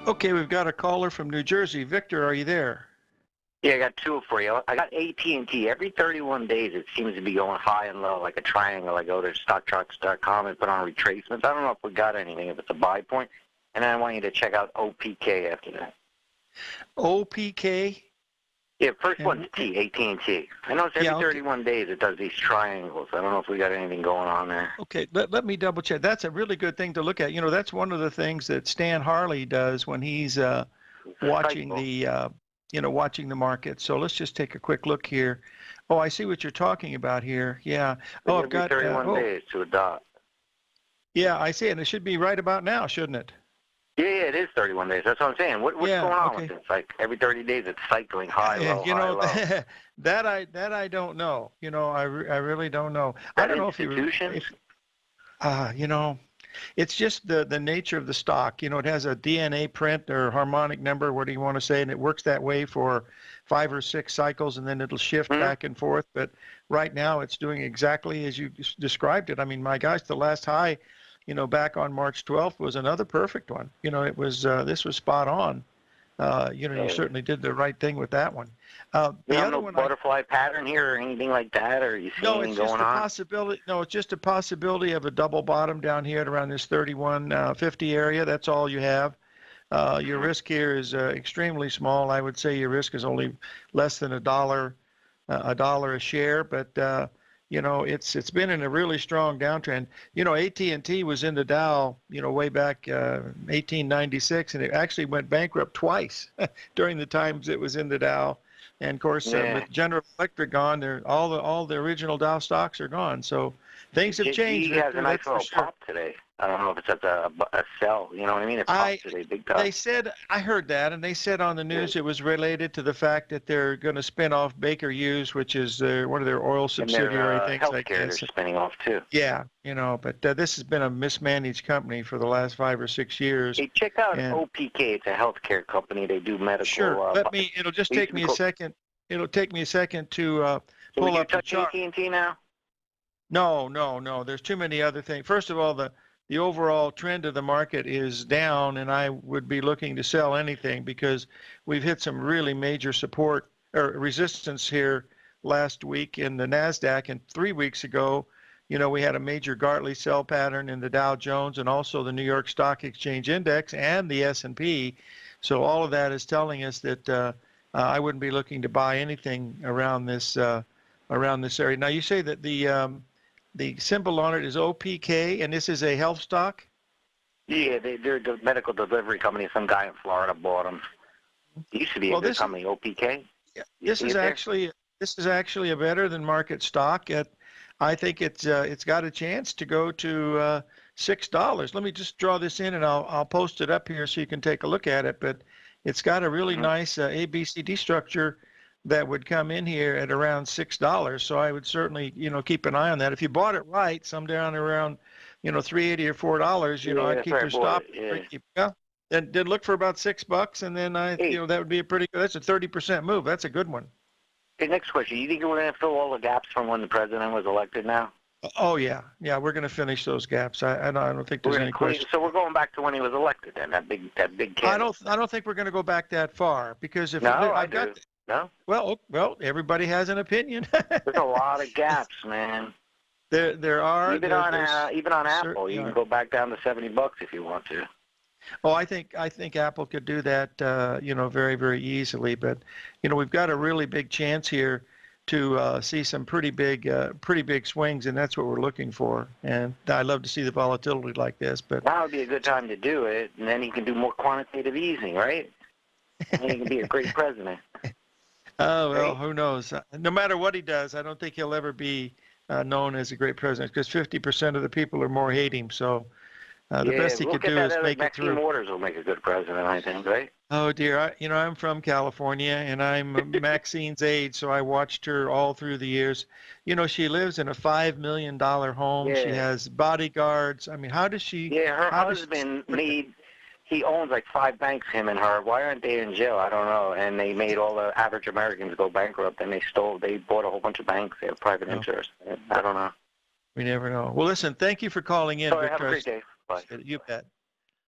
Okay, we've got a caller from New Jersey. Victor, are you there? Yeah, I got two for you. I got AT&T. Every 31 days, it seems to be going high and low, like a triangle. I go to StockTrucks.com and put on retracements. I don't know if we got anything, if it's a buy point. And then I want you to check out OPK after that. OPK? Yeah, first one's T, AT&T. I know it's every 31 days it does these triangles. I don't know if we got anything going on there. Okay, let me double check. That's a really good thing to look at. You know, that's one of the things that Stan Harley does when he's watching watching the market. So let's just take a quick look here. Oh, I see what you're talking about here. Yeah. Oh, I've got 31 days to a dot. Yeah, I see it. And it should be right about now, shouldn't it? Yeah, it is 31 days. That's what I'm saying. What's going on with it? It's like every 30 days it's cycling high, low, high, low. that I don't know. You know, I really don't know. I don't know if you know, it's just the nature of the stock. You know, it has a DNA print or harmonic number, what do you want to say, and it works that way for 5 or 6 cycles, and then it'll shift back and forth. But right now it's doing exactly as you described it. I mean, my gosh, the last high, you know, back on March 12th was another perfect one. You know, it was this was spot on. You know, you certainly did the right thing with that one. The other one, butterfly pattern here or anything like that, or you see anything going on? No, it's just a possibility. No, it's just a possibility of a double bottom down here at around this 31.50 area. That's all you have. Your risk here is extremely small. I would say your risk is only less than $1 a share, but you know, it's been in a really strong downtrend. You know, AT&T was in the Dow, you know, way back 1896, and it actually went bankrupt twice during the times it was in the Dow. And of course, with General Electric gone, all the original Dow stocks are gone. So things have changed. He has a nice little pop today. I don't know if it's at a sell. You know what I mean? It popped today, big time. They said, I heard that, and they said on the news it was related to the fact that they're going to spin off Baker Hughes, which is one of their oil subsidiary things like that. They're spinning off too. Yeah, you know, but this has been a mismanaged company for the last 5 or 6 years. Hey, check out OPK. It's a healthcare company. They do medical. Sure. It'll just take me a second. It'll take me a second to pull up the chart. AT&T now? No. There's too many other things. First of all, the overall trend of the market is down, and I would be looking to sell anything because we've hit some really major support or resistance here last week in the NASDAQ, and 3 weeks ago, you know, we had a major Gartley sell pattern in the Dow Jones and also the New York Stock Exchange Index and the S&P. So all of that is telling us that I wouldn't be looking to buy anything around this area. Now, you say that the symbol on it is OPK, and this is a health stock? Yeah, they're a medical delivery company. Some guy in Florida bought them. It used to be a good company, OPK. Yeah, this is actually a better than market stock. I think it's got a chance to go to $6. Let me just draw this in, and I'll post it up here so you can take a look at it. But it's got a really nice ABCD structure that would come in here at around $6. So I would certainly, you know, keep an eye on that. If you bought it right, some down around, you know, $3.80 or $4, you know, I'd keep your stop. Then look for about $6, and then you know, that would be a pretty good. That's a 30% move. That's a good one. Okay, next question. You think we're going to fill all the gaps from when the president was elected now? Oh yeah, we're going to finish those gaps. I don't think there's any question. So we're going back to when he was elected, then that big candle. I don't think we're going to go back that far because if No? Well, everybody has an opinion. There's a lot of gaps, man. There are. Even on Apple, you can go back down to $70 if you want to. Oh, I think Apple could do that, you know, very, very easily. But, you know, we've got a really big chance here to see some pretty big swings, and that's what we're looking for. And I love to see the volatility like this. But now would be a good time to do it, and then he can do more quantitative easing, right? And he can be a great president. Oh, well, who knows? No matter what he does, I don't think he'll ever be known as a great president because 50% of the people are more hate him. So the best he could do is make it through. Maxine Waters will make a good president, I think, right? Oh, dear. You know, I'm from California, and I'm Maxine's age, so I watched her all through the years. You know, she lives in a $5 million home. Yeah. She has bodyguards. I mean, how does she... Yeah, her husband he owns like 5 banks, him and her. Why aren't they in jail? I don't know. And they made all the average Americans go bankrupt, and they bought a whole bunch of banks. They have private interests. I don't know. We never know. Well, listen, thank you for calling in, Victor. Have a great day. Bye. You bet.